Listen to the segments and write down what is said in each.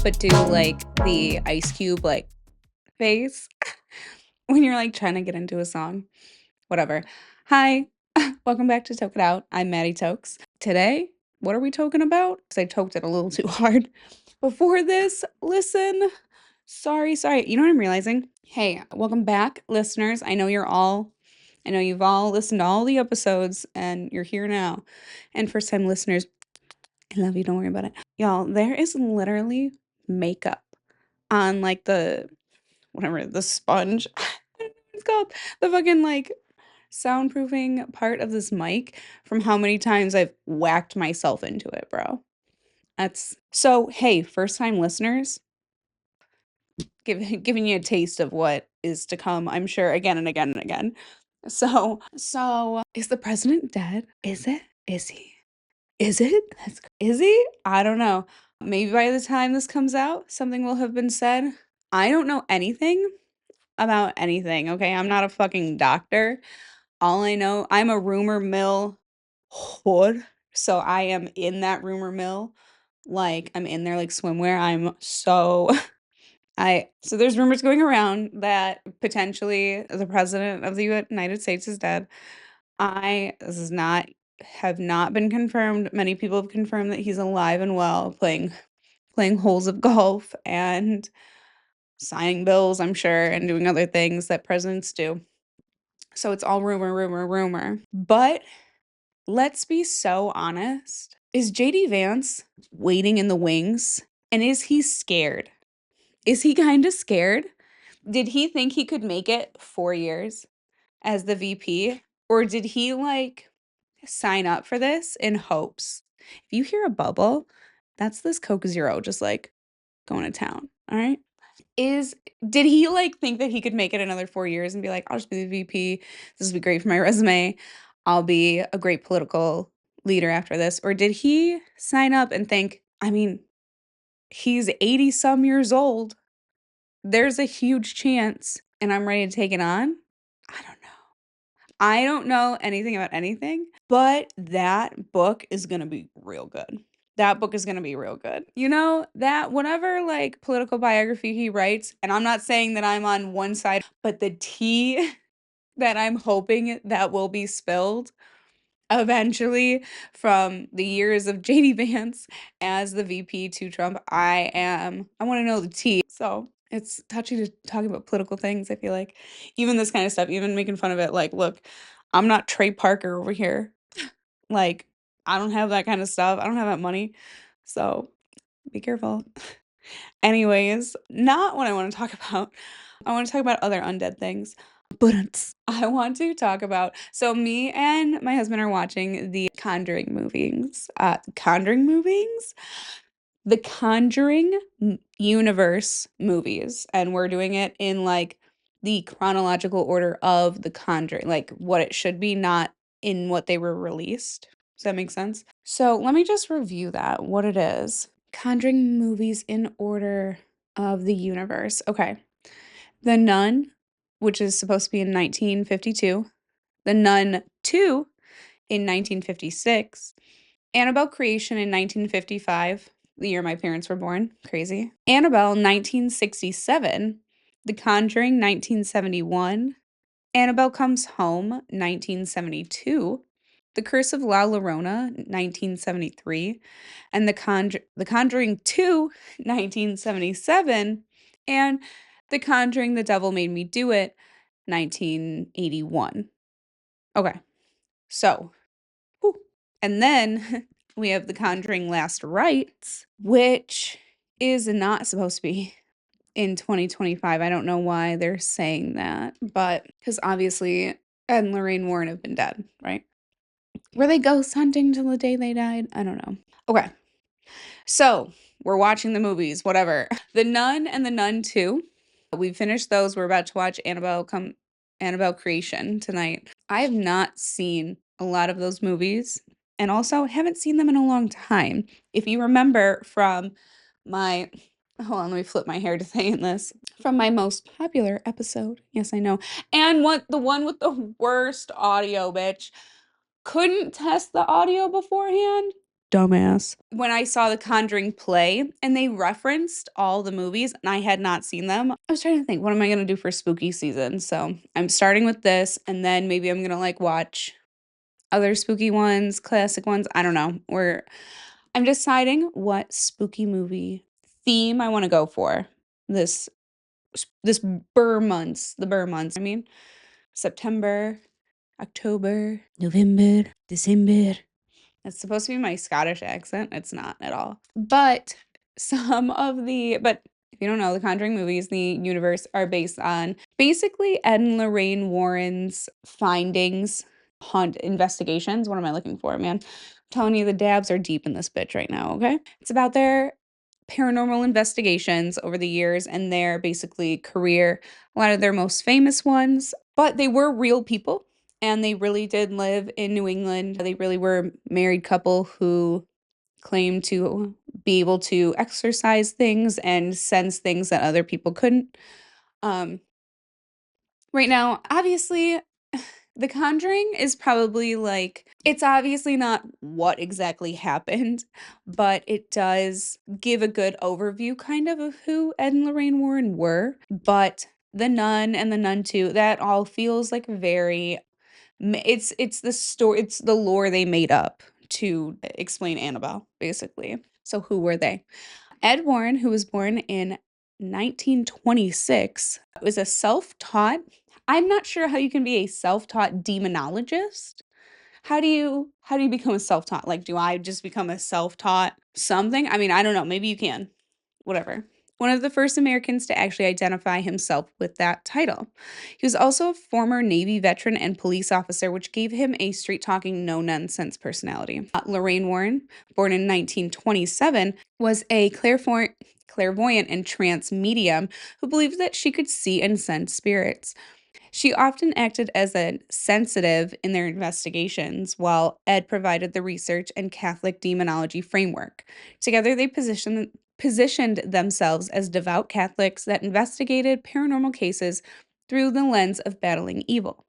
but do like the Ice Cube like face when you're like trying to get into a song. Whatever. Hi, welcome back to Toke It Out. I'm Maddy Tokes. Today, what are we talking about? Because I toked it a little too hard. Before this, listen. Sorry. You know what I'm realizing? Hey, welcome back, listeners. I know you've all listened to all the episodes and you're here now. And first time listeners, I love you. Don't worry about it. Y'all, there is literally makeup on like the sponge. I don't know what it's called. The fucking like soundproofing part of this mic from how many times I've whacked myself into it, bro. That's so hey, first time listeners, giving you a taste of what is to come, I'm sure, again and again and again. So is the president dead? Is it? Is he? Is it? Is he? I don't know. Maybe by the time this comes out, something will have been said. I don't know anything about anything, okay? I'm not a fucking doctor. All I know, I'm a rumor mill hood. So I am in that rumor mill. Like I'm in there like swimwear. So there's rumors going around that potentially the president of the United States is dead. This is not have not been confirmed. Many people have confirmed that he's alive and well, playing holes of golf and signing bills, I'm sure, and doing other things that presidents do. So it's all rumor. But let's be so honest. Is JD Vance waiting in the wings? And is he scared? Is he kind of scared? Did he think he could make it 4 years as the VP? Or did he like sign up for this in hopes? If you hear a bubble, that's this Coke Zero just like going to town. All right. Did he like think that he could make it another 4 years and be like, I'll just be the VP. This will be great for my resume. I'll be a great political leader after this. Or did he sign up and think, I mean, he's 80 some years old. There's a huge chance and I'm ready to take it on? I don't know. I don't know anything about anything, but that book is going to be real good. That book is going to be real good. You know, that whatever like political biography he writes, and I'm not saying that I'm on one side, but the tea that I'm hoping that will be spilled eventually from the years of JD Vance as the VP to Trump, I want to know the tea. So it's touchy to talk about political things, I feel like. Even this kind of stuff, even making fun of it, like, look, I'm not Trey Parker over here. Like, I don't have that kind of stuff. I don't have that money. So be careful. Anyways, not what I want to talk about. I want to talk about other undead things. But I want to talk about, so me and my husband are watching the Conjuring movies. The Conjuring Universe movies. And we're doing it in like the chronological order of the Conjuring, like what it should be, not in what they were released. Does that make sense? So let me just review that, what it is. Conjuring movies in order of the universe. Okay. The Nun, which is supposed to be in 1952. The Nun 2 in 1956. Annabelle Creation in 1955, the year my parents were born. Crazy. Annabelle 1967. The Conjuring 1971. Annabelle Comes Home 1972. The Curse of La Llorona 1973. And The Conjuring 2 1977. And The Conjuring The Devil Made Me Do It 1981. Okay. So, whew. And then we have The Conjuring Last Rites, which is not supposed to be in 2025. I don't know why they're saying that, but because obviously Ed and Lorraine Warren have been dead, right? Were they ghost hunting till the day they died? I don't know. Okay. So we're watching the movies, whatever. The Nun and The Nun 2. We finished those. We're about to watch Annabelle Creation tonight. I have not seen a lot of those movies and also haven't seen them in a long time. If you remember from my hold on, let me flip my hair to saying this. From my most popular episode. Yes, I know. And the one with the worst audio, bitch. Couldn't test the audio beforehand. dumbass. When I saw the Conjuring play and they referenced all the movies and I had not seen them, I was trying to think, what am I gonna do for spooky season? So I'm starting with this, and then maybe I'm gonna like watch other spooky ones, classic ones. I don't know. I'm deciding what spooky movie theme I want to go for this this burr months. I mean, September, October, November, December. It's supposed to be my Scottish accent. It's not at all. But but if you don't know, the Conjuring movies, the universe are based on basically Ed and Lorraine Warren's findings, haunt investigations. What am I looking for, man? I'm telling you, the dabs are deep in this bitch right now, okay? It's about their paranormal investigations over the years and their basically career, a lot of their most famous ones, but they were real people and they really did live in New England. They really were a married couple who claimed to be able to exercise things and sense things that other people couldn't. Um, right now, obviously, The Conjuring is probably like, it's obviously not what exactly happened, but it does give a good overview kind of who Ed and Lorraine Warren were. But The Nun and The Nun 2, that all feels like very it's the story, it's the lore they made up to explain Annabelle, basically. So who were they? Ed Warren, who was born in 1926, was a self-taught, I'm not sure how you can be a self-taught demonologist. How do you become a self-taught? Like, do I just become a self-taught something? I mean, I don't know, maybe you can. Whatever. One of the first Americans to actually identify himself with that title. He was also a former Navy veteran and police officer, which gave him a street talking, no nonsense personality. Lorraine Warren, born in 1927, was a clairvoyant and trance medium who believed that she could see and sense spirits. She often acted as a sensitive in their investigations, while Ed provided the research and Catholic demonology framework. Together, they positioned themselves as devout Catholics that investigated paranormal cases through the lens of battling evil.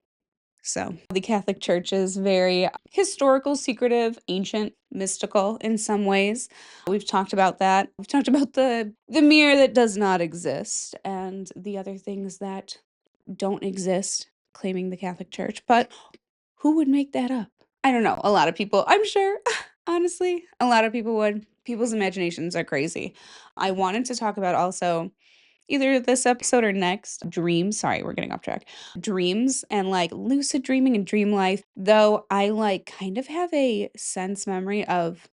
So, the Catholic Church is very historical, secretive, ancient, mystical in some ways. We've talked about that. We've talked about the mirror that does not exist and the other things that don't exist, claiming the Catholic Church, but who would make that up? I don't know, a lot of people, I'm sure, honestly, a lot of people would. People's imaginations are crazy. I wanted to talk about also either this episode or next, dreams. Sorry, we're getting off track. Dreams and like lucid dreaming and dream life. Though I like kind of have a sense memory of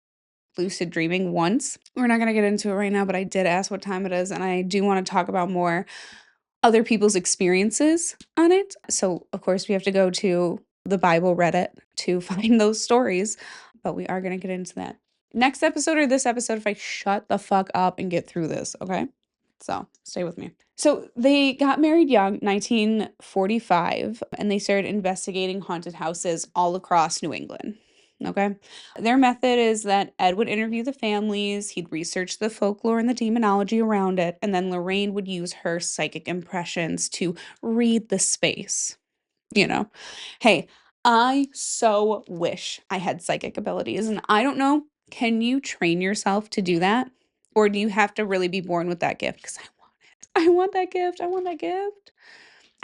lucid dreaming once. We're not going to get into it right now, but I did ask what time it is, and I do want to talk about more other people's experiences on it. So, of course, we have to go to the Bible Reddit to find those stories, but we are going to get into that next episode or this episode if I shut the fuck up and get through this, okay? So, stay with me. So, they got married young, 1945, and they started investigating haunted houses all across New England. Okay. Their method is that Ed would interview the families, he'd research the folklore and the demonology around it, and then Lorraine would use her psychic impressions to read the space. You know, hey, I so wish I had psychic abilities, and I don't know, can you train yourself to do that? Or do you have to really be born with that gift? Because I want it. I want that gift. I want that gift.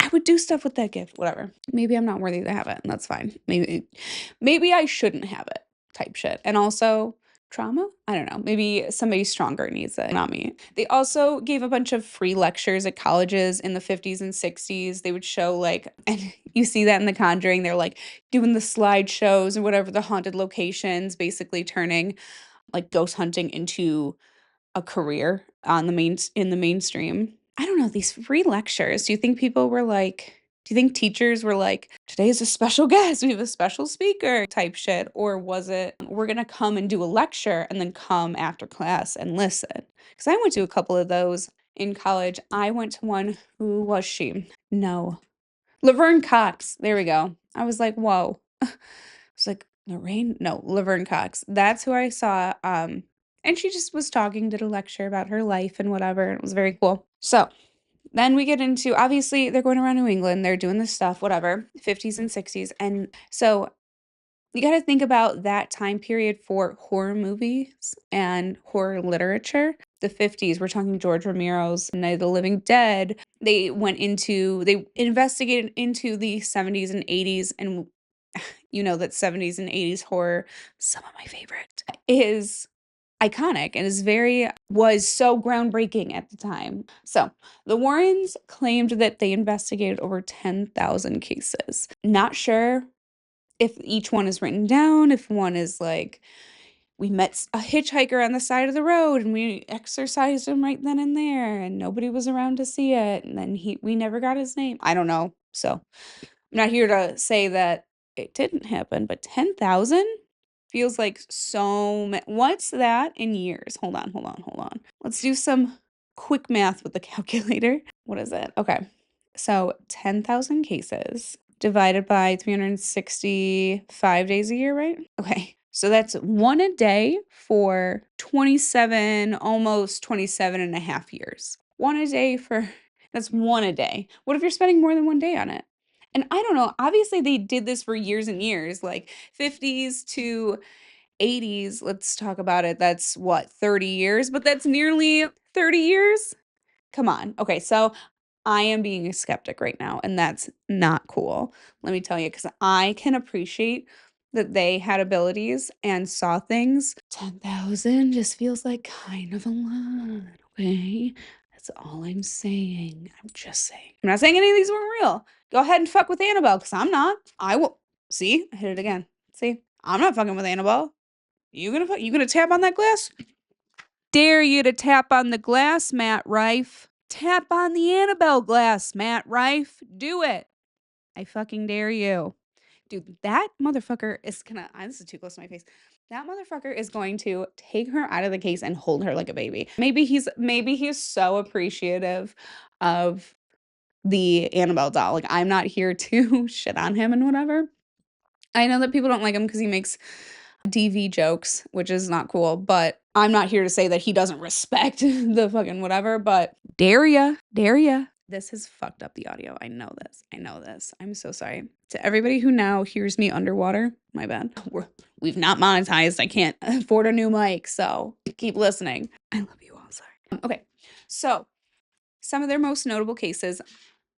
I would do stuff with that gift, whatever. Maybe I'm not worthy to have it, and that's fine. Maybe I shouldn't have it type shit. And also trauma? I don't know. Maybe somebody stronger needs it, not me. They also gave a bunch of free lectures at colleges in the 50s and 60s. They would show like, and you see that in The Conjuring, they're like doing the slideshows and whatever, the haunted locations, basically turning like ghost hunting into a career on in the mainstream. I don't know, these free lectures, do you think teachers were like, today's a special guest, we have a special speaker type shit? Or was it, we're gonna come and do a lecture and then come after class and listen? Because I went to a couple of those in college. I went to one, who was she? No. Laverne Cox. There we go. I was like, whoa. I was like, Lorraine? No, Laverne Cox. That's who I saw. And she just was talking, did a lecture about her life and whatever. It was very cool. So then we get into, obviously, they're going around New England, they're doing this stuff, whatever, 50s and 60s. And so You gotta think about that time period for horror movies and horror literature. The 50s, we're talking George Romero's Night of the Living Dead. They investigated into the 70s and 80s, and you know that 70s and 80s horror, some of my favorite, is iconic and was so groundbreaking at the time. So, the Warrens claimed that they investigated over 10,000 cases. Not sure if each one is written down, if one is like, we met a hitchhiker on the side of the road and we exorcised him right then and there and nobody was around to see it, and then we never got his name. I don't know. So, I'm not here to say that it didn't happen, but 10,000 feels like what's that in years? Hold on. Let's do some quick math with the calculator. What is it? Okay. So 10,000 cases divided by 365 days a year, right? Okay. So that's one a day for 27, almost 27 and a half years. That's one a day. What if you're spending more than one day on it? And I don't know, obviously they did this for years and years, like 50s to 80s, let's talk about it. That's what, 30 years? But that's nearly 30 years? Come on. Okay, so I am being a skeptic right now, and that's not cool. Let me tell you, because I can appreciate that they had abilities and saw things. 10,000 just feels like kind of a lot, okay? That's all I'm saying. I'm just saying. I'm not saying any of these weren't real. Go ahead and fuck with Annabelle, because I'm not. I will. See? I hit it again. See? I'm not fucking with Annabelle. You gonna tap on that glass? Dare you to tap on the glass, Matt Rife. Tap on the Annabelle glass, Matt Rife. Do it. I fucking dare you. Dude, that motherfucker is gonna this is too close to my face. That motherfucker is going to take her out of the case and hold her like a baby. Maybe he's so appreciative of the Annabelle doll. Like, I'm not here to shit on him and whatever. I know that people don't like him because he makes DV jokes, which is not cool, but I'm not here to say that he doesn't respect the fucking whatever, but dare ya, dare ya. This has fucked up the audio. I know this. I know this. I'm so sorry. To everybody who now hears me underwater, my bad. We've not monetized. I can't afford a new mic, so keep listening. I love you all. Sorry. Okay, so some of their most notable cases.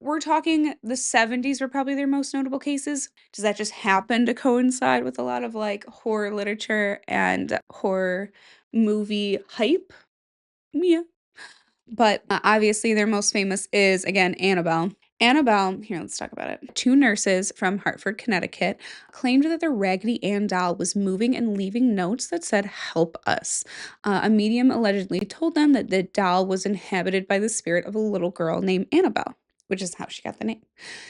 We're talking the 70s were probably their most notable cases. Does that just happen to coincide with a lot of like horror literature and horror movie hype? Yeah. But obviously, their most famous is, again, Annabelle. Annabelle, here, let's talk about it. Two nurses from Hartford, Connecticut, claimed that their Raggedy Ann doll was moving and leaving notes that said, "Help us." A medium allegedly told them that the doll was inhabited by the spirit of a little girl named Annabelle, which is how she got the name.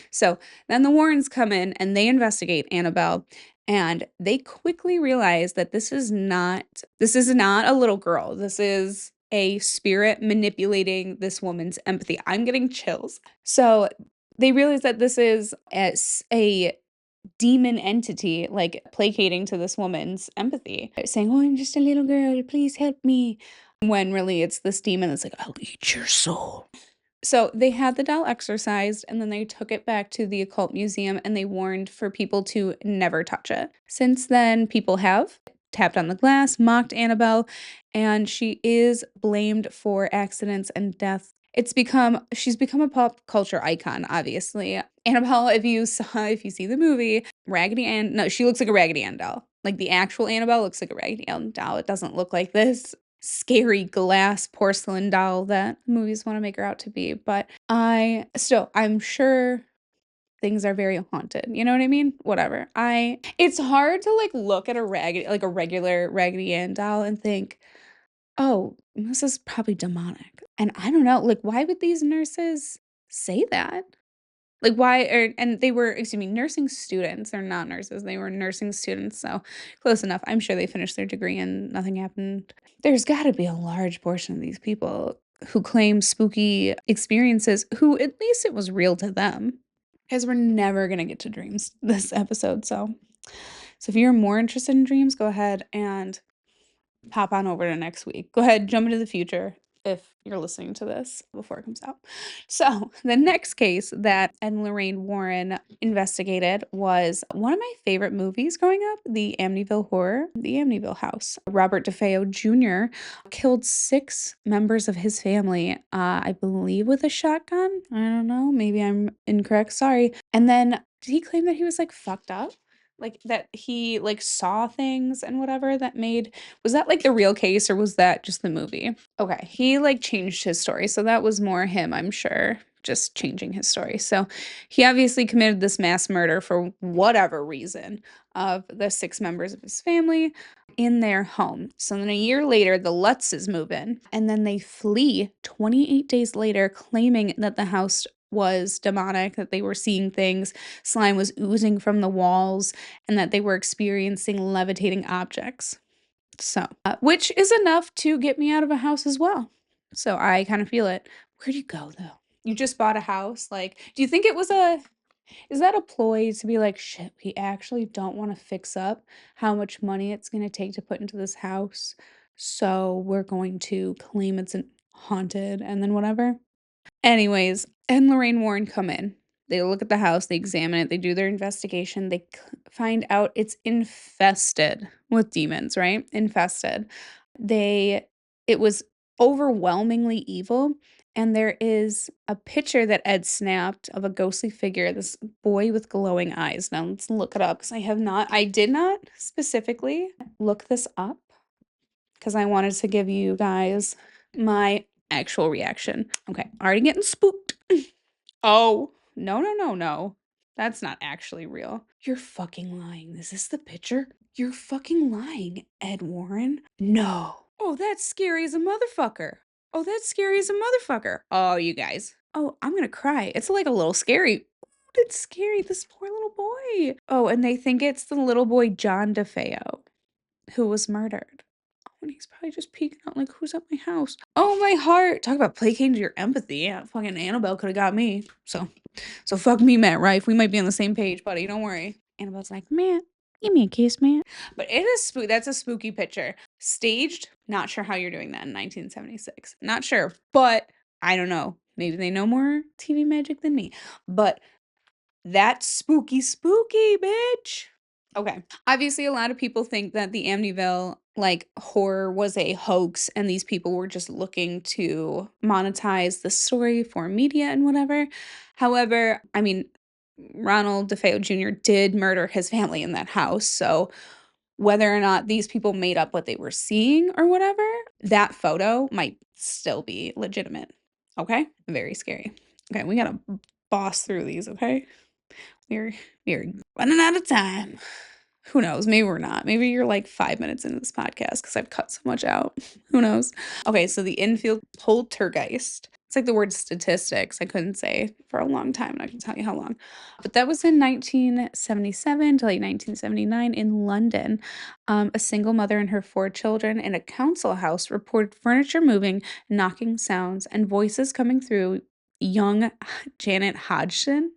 So then the Warrens come in and they investigate Annabelle, and they quickly realize that this is not a little girl. This is a spirit manipulating this woman's empathy. I'm getting chills. So they realize that this is as a demon entity, like placating to this woman's empathy, saying, "Oh, I'm just a little girl. Please help me." When really it's this demon that's like, "I'll eat your soul." So they had the doll exorcised and then they took it back to the occult museum and they warned for people to never touch it. Since then, people have tapped on the glass, mocked Annabelle, and she is blamed for accidents and death. She's become a pop culture icon, obviously. Annabelle, if you see the movie, Raggedy Ann, no, she looks like a Raggedy Ann doll. Like the actual Annabelle looks like a Raggedy Ann doll. It doesn't look like this scary glass porcelain doll that movies want to make her out to be. But I'm sure things are very haunted. You know what I mean? Whatever. It's hard to like look at a regular Raggedy Ann doll and think, "Oh, this is probably demonic." And I don't know, like why would these nurses say that? Like and they were, excuse me, nursing students. They're not nurses. They were nursing students, so close enough. I'm sure they finished their degree and nothing happened. There's got to be a large portion of these people who claim spooky experiences who at least it was real to them. Because we're never going to get to dreams this episode, so if you're more interested in dreams, go ahead and hop on over to next week. Go ahead, jump into the future. if you're listening to this before it comes out. So, the next case that Ed Lorraine Warren investigated was one of my favorite movies growing up, the Amityville Horror, the Amityville House. Robert DeFeo Jr. killed 6 members of his family, I believe with a shotgun. I don't know, maybe I'm incorrect, sorry. And then did he claim that he was, like, fucked up? Like, that he, like, saw things and whatever that made was that, like, the real case, or was that just the movie? Okay, he, like, changed his story, so that was more him, I'm sure, just changing his story. So, he obviously committed this mass murder for whatever reason of the 6 members of his family in their home. So then a year later, the Lutzes move in, and then they flee 28 days later, claiming that the house was demonic, that they were seeing things, slime was oozing from the walls, and that they were experiencing levitating objects. So, which is enough to get me out of a house as well. So I kind of feel it. Where'd you go though? You just bought a house? Like, do you think it was is that a ploy to be like, shit, we actually don't want to fix up how much money it's going to take to put into this house. So we're going to claim it's haunted and then whatever. Anyways, Ed and Lorraine Warren come in. They look at the house, they examine it, they do their investigation, they find out it's infested with demons, right? Infested. They it was overwhelmingly evil, and there is a picture that Ed snapped of a ghostly figure, this boy with glowing eyes. Now let's look it up because I did not specifically look this up because I wanted to give you guys my actual reaction. Okay, already getting spooked. Oh, no, no, no, no. That's not actually real. You're fucking lying. Is this the picture? You're fucking lying, Ed Warren. No. Oh, that's scary as a motherfucker. Oh, that's scary as a motherfucker. Oh, you guys. Oh, I'm gonna cry. It's like a little scary. Oh, it's scary. This poor little boy. Oh, and they think it's the little boy John DeFeo who was murdered. Oh, and he's probably just peeking out like, who's at my house? Oh, my heart. Talk about placating your empathy. Yeah, fucking Annabelle could have got me. So fuck me, Matt Rife. We might be on the same page, buddy. Don't worry. Annabelle's like, Matt, give me a kiss, man. But it is that's a spooky picture. Staged, not sure how you're doing that in 1976. Not sure, but I don't know. Maybe they know more TV magic than me. But that's spooky, spooky, bitch. Okay. Obviously, a lot of people think that the Amityville like horror was a hoax and these people were just looking to monetize the story for media and whatever. However, I mean, Ronald DeFeo Jr. did murder his family in that house. So whether or not these people made up what they were seeing or whatever, that photo might still be legitimate. Okay? Very scary. Okay, we gotta boss through these, okay? We're we're running out of time. Who knows? Maybe we're not. Maybe you're like 5 minutes into this podcast because I've cut so much out. Who knows? Okay, so the Enfield Poltergeist. It's like the word statistics. I couldn't say for a long time, and I can tell you how long. But that was in 1977 to like 1979 in London. A single mother and her 4 children in a council house reported furniture moving, knocking sounds, and voices coming through young Janet Hodgson.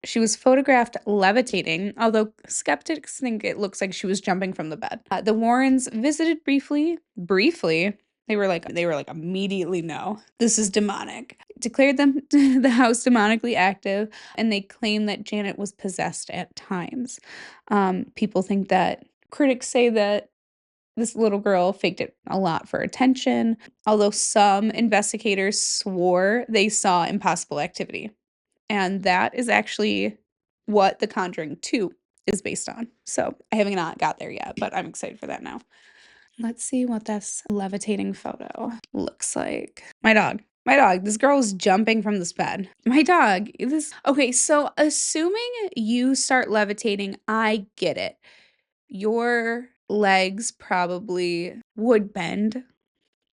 She was photographed levitating, although skeptics think it looks like she was jumping from the bed. The Warrens visited briefly. Briefly, they were like immediately no, this is demonic. Declared them the house demonically active, and they claim that Janet was possessed at times. People think that critics say that this little girl faked it a lot for attention, although some investigators swore they saw impossible activity. And that is actually what The Conjuring 2 is based on. So I haven't not got there yet, but I'm excited for that now. Let's see what this levitating photo looks like. My dog. My dog. This girl is jumping from this bed. My dog. This okay, so assuming you start levitating, I get it. Your legs probably would bend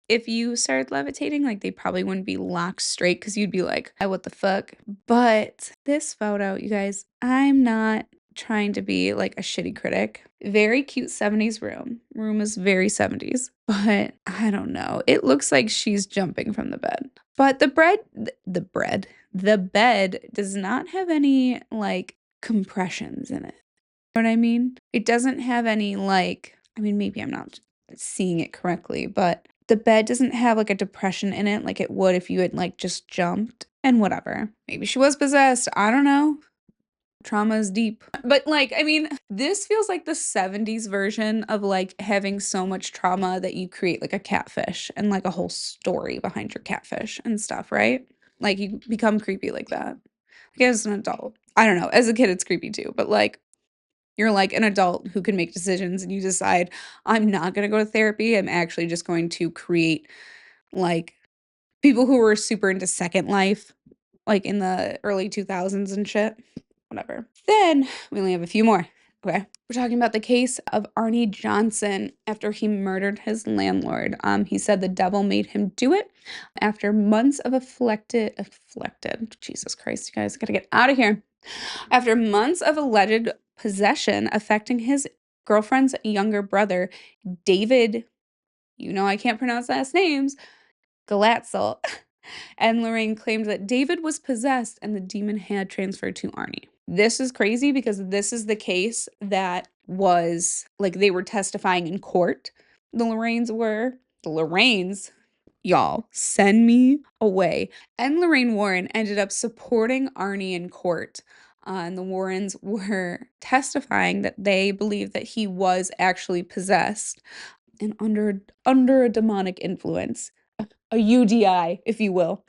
if you started levitating, like, they probably wouldn't be locked straight because you'd be like, what the fuck?" But this photo, you guys, I'm not trying to be, like, a shitty critic. Very cute 70s room. Room is very 70s, but I don't know. It looks like she's jumping from the bed. But the bed does not have any, like, compressions in it. You know what I mean? It doesn't have any, like I mean, maybe I'm not seeing it correctly, but The bed doesn't have, like, a depression in it like it would if you had, like, just jumped, and whatever. Maybe she was possessed, I don't know. Trauma is deep. But, like, I mean, this feels like the '70s version of, like, having so much trauma that you create, like, a catfish and, like, a whole story behind your catfish and stuff, right? Like, you become creepy like that. Like, as an adult. I don't know, as a kid, it's creepy too, but, like, you're, like, an adult who can make decisions and you decide, "I'm not gonna go to therapy, I'm actually just going to create," like, people who were super into Second Life, like, in the early 2000s and shit. Whatever. Then we only have a few more. Okay. We're talking about the case of Arnie Johnson after he murdered his landlord. He said the devil made him do it after months of afflicted. Jesus Christ, you guys gotta get out of here. After months of alleged possession affecting his girlfriend's younger brother, David, you know I can't pronounce last names, Galatzel, and Lorraine claimed that David was possessed and the demon had transferred to Arnie. This is crazy because this is the case that was like they were testifying in court. The Lorraines were. The Lorraines, y'all, send me away. Ed Lorraine Warren ended up supporting Arnie in court. And the Warrens were testifying that they believed that he was actually possessed and under a demonic influence, a UDI, if you will.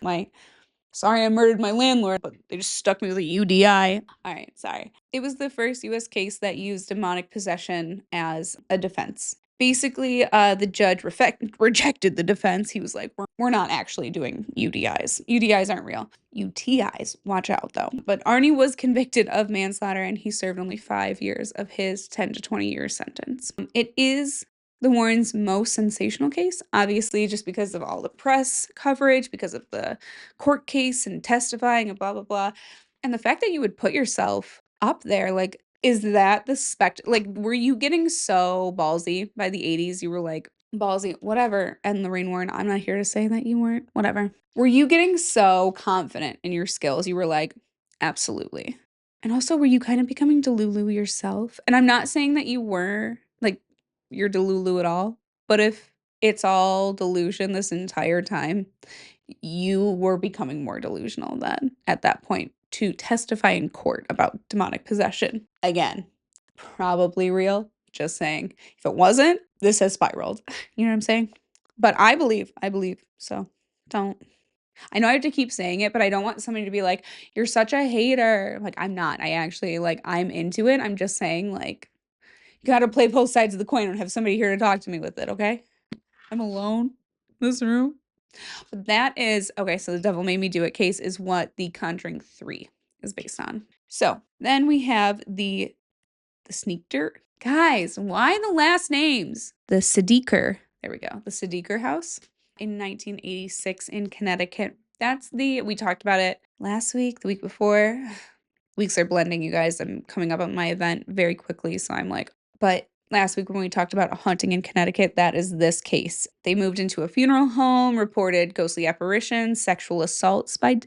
Sorry I murdered my landlord, but they just stuck me with a UDI. All right, sorry. It was the first US case that used demonic possession as a defense. Basically, the judge rejected the defense. He was like, we're not actually doing UDIs. UDIs aren't real. UTIs, watch out though. But Arnie was convicted of manslaughter and he served only 5 years of his 10 to 20 year sentence. It is the Warrens' most sensational case, obviously, just because of all the press coverage, because of the court case and testifying and blah, blah, blah. And the fact that you would put yourself up there, like, is that the like, were you getting so ballsy by the 80s? You were like, ballsy, whatever. And Lorraine Warren, I'm not here to say that you weren't, whatever. Were you getting so confident in your skills? You were like, absolutely. And also, were you kind of becoming Delulu yourself? And I'm not saying that you were, like, you're Delulu at all, but if it's all delusion this entire time, you were becoming more delusional then at that point to testify in court about demonic possession. Again, probably real, just saying. If it wasn't, this has spiraled. You know what I'm saying? But I believe, so don't. I know I have to keep saying it, but I don't want somebody to be like, "You're such a hater." Like, I'm not. I actually, like, I'm into it. I'm just saying, like, you gotta play both sides of the coin and have somebody here to talk to me with it, okay? I'm alone in this room. But that is okay, so the Devil Made Me Do It case is what the Conjuring 3 is based on. So, then we have the Sneak Dirt. Guys, why the last names? The Sadiker. There we go. The Sadiker house in 1986 in Connecticut. We talked about it last week, the week before. Weeks are blending, you guys. I'm coming up on my event very quickly, so I'm like, but last week when we talked about a haunting in Connecticut, that is this case. They moved into a funeral home, reported ghostly apparitions, sexual assaults by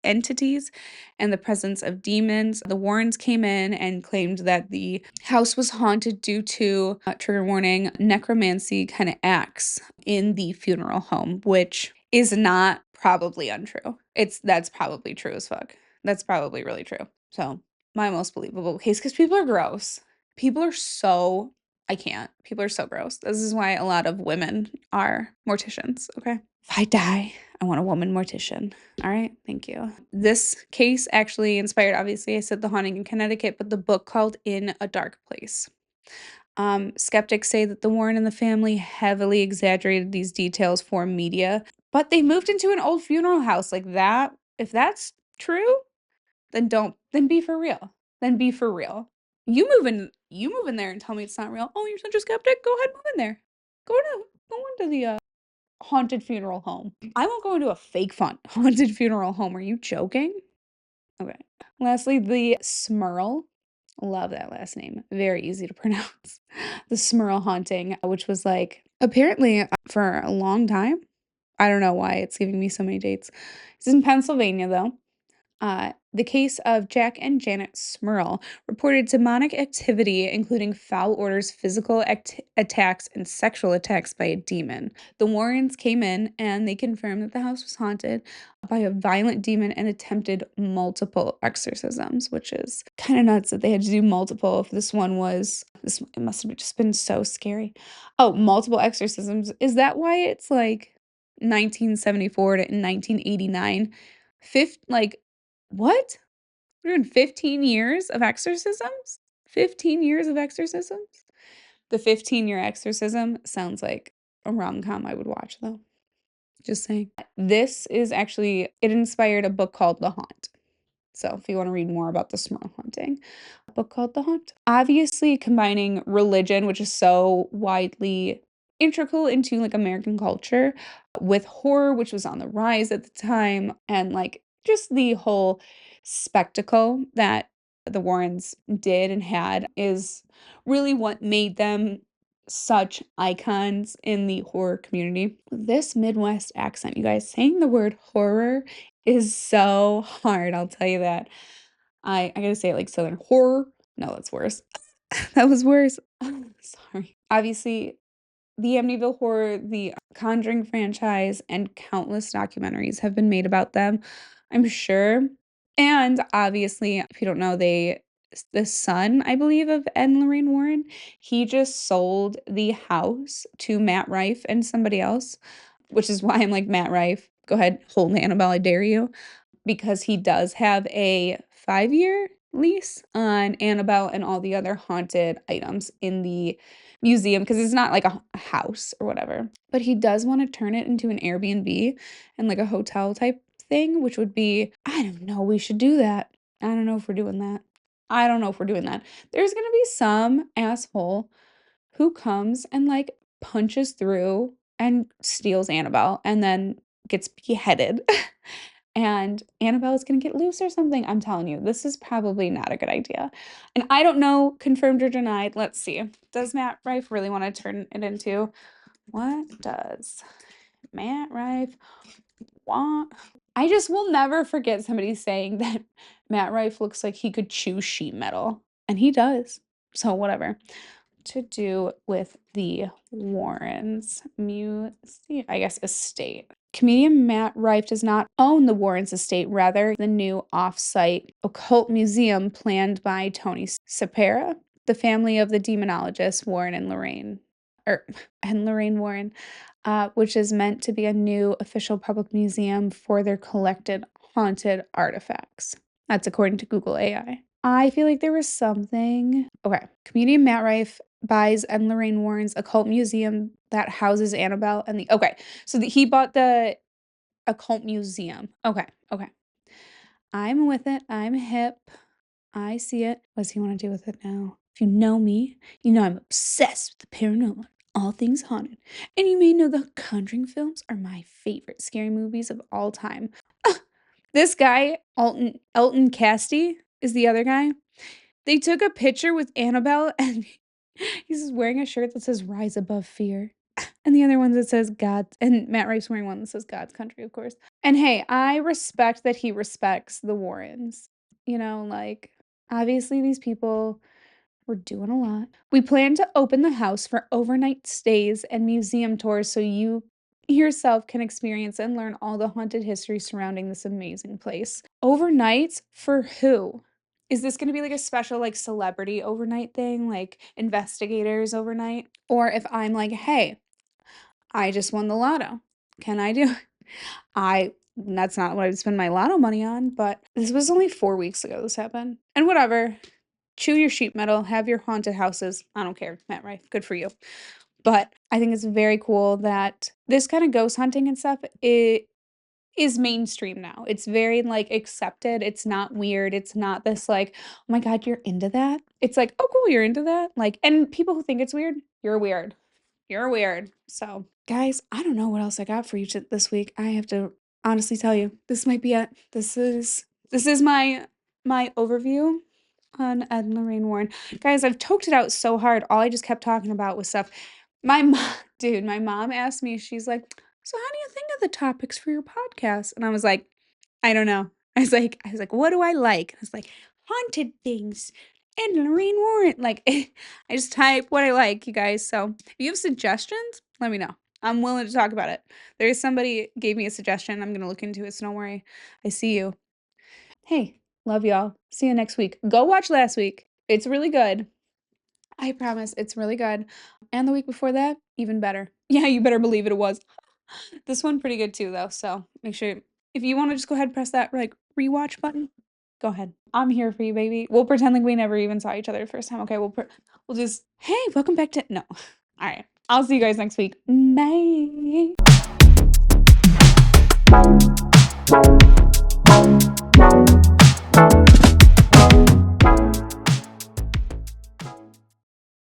entities, and the presence of demons. The Warrens came in and claimed that the house was haunted due to, trigger warning, necromancy kind of acts in the funeral home, which is not probably untrue. That's probably true as fuck. That's probably really true. So, my most believable case, because people are gross. People are so I can't. People are so gross. This is why a lot of women are morticians, okay? If I die, I want a woman mortician. All right, thank you. This case actually inspired, obviously, I said The Haunting in Connecticut, but the book called In a Dark Place. Skeptics say that the Warren and the family heavily exaggerated these details for media, but they moved into an old funeral house like that. If that's true, then be for real. Then be for real. You move in there and tell me it's not real. Oh, you're such a skeptic? Go ahead, move in there. Go into the haunted funeral home. I won't go into a fake haunted funeral home. Are you joking? Okay. Lastly, the Smurl. Love that last name. Very easy to pronounce. The Smurl haunting, which was like apparently for a long time. I don't know why it's giving me so many dates. It's in Pennsylvania though. The case of Jack and Janet Smurl reported demonic activity, including foul orders, physical attacks, and sexual attacks by a demon. The Warrens came in and they confirmed that the house was haunted by a violent demon and attempted multiple exorcisms, which is kind of nuts that they had to do multiple. If this one was, this it must have just been so scary. Oh, multiple exorcisms. Is that why it's like 1974 to 1989? Like what? We're doing 15 years of exorcisms? 15 years of exorcisms? The 15-year exorcism sounds like a rom-com I would watch, though. Just saying. This is actually it inspired a book called The Haunt. So if you wanna read more about the Smurl haunting, a book called The Haunt. Obviously, combining religion, which is so widely integral into, like, American culture, with horror, which was on the rise at the time, and, like, just the whole spectacle that the Warrens did and had is really what made them such icons in the horror community. This Midwest accent, you guys, saying the word horror is so hard, I'll tell you that. I gotta say it like Southern horror. No, that's worse. That was worse. Sorry. Obviously, the Amityville Horror, the Conjuring franchise, and countless documentaries have been made about them, I'm sure. And obviously, if you don't know, the son, I believe, of Ed Lorraine Warren, he just sold the house to Matt Rife and somebody else, which is why I'm like, Matt Rife, go ahead, hold Annabelle, I dare you because he does have a 5-year lease on Annabelle and all the other haunted items in the museum because it's not like a house or whatever. But he does wanna turn it into an Airbnb and like a hotel type thing, which would be I don't know, we should do that. I don't know if we're doing that. I don't know if we're doing that. There's gonna be some asshole who comes and, like, punches through and steals Annabelle and then gets beheaded. And Annabelle is gonna get loose or something. I'm telling you, this is probably not a good idea. And I don't know, confirmed or denied. Let's see. Does Matt Rife really wanna turn it into what does Matt Rife want? I just will never forget somebody saying that Matt Rife looks like he could chew sheet metal, and he does. So whatever to do with the Warrens museum, I guess, estate. Comedian Matt Rife does not own the Warrens estate, rather the new off-site occult museum planned by Tony Sapera, the family of the demonologists Warren and Lorraine, or and Lorraine Warren, which is meant to be a new official public museum for their collected haunted artifacts. That's according to Google AI. I feel like there was something. Okay. Comedian Matt Rife buys Ed Lorraine Warren's occult museum that houses Annabelle and the okay. So he bought the occult museum. Okay. Okay. I'm with it. I'm hip. I see it. What does he want to do with it now? If you know me, you know I'm obsessed with the paranormal, all things haunted. And you may know the Conjuring films are my favorite scary movies of all time. This guy, Elton Casty, is the other guy. They took a picture with Annabelle and he's wearing a shirt that says "Rise Above Fear." And the other one that says God, and Matt Rife's wearing one that says God's Country, of course. And hey, I respect that he respects the Warrens. You know, like, obviously these people were doing a lot. We plan to open the house for overnight stays and museum tours so you yourself can experience and learn all the haunted history surrounding this amazing place. Overnights for who? Is this gonna be like a special, like, celebrity overnight thing, like investigators overnight? Or if I'm like, "Hey, I just won the lotto. Can I do I that's not what I'd spend my lotto money on, but this was only 4 weeks ago this happened. And whatever. Chew your sheet metal, have your haunted houses. I don't care, Matt Rife, good for you. But I think it's very cool that this kind of ghost hunting and stuff, it is mainstream now. It's very, like, accepted. It's not weird. It's not this, like, "Oh my god, you're into that?" It's like, "Oh, cool, you're into that?" Like and people who think it's weird, you're weird. You're weird. So, guys, I don't know what else I got for you this week. I have to honestly tell you, this might be it. This is my overview on Ed and Lorraine Warren. Guys, I've toked it out so hard. All I just kept talking about was stuff. My mom, dude, my mom asked me, she's like, "So how do you think of the topics for your podcast?" And I was like, "I don't know. I was like, "What do I like?" I was like, "Haunted things, Ed Lorraine Warren." Like, I just type what I like, you guys. So if you have suggestions, let me know. I'm willing to talk about it. There is somebody gave me a suggestion. I'm gonna look into it, so don't worry. I see you. Hey, love y'all. See you next week. Go watch last week. It's really good. I promise it's really good. And the week before that, even better. Yeah, you better believe it was. This one pretty good too though, so make sure if you wanna just go ahead and press that, like, rewatch button, go ahead. I'm here for you, baby. We'll pretend like we never even saw each other the first time, okay? We'll just, "Hey, welcome back to" no. Alright. I'll see you guys next week. Bye.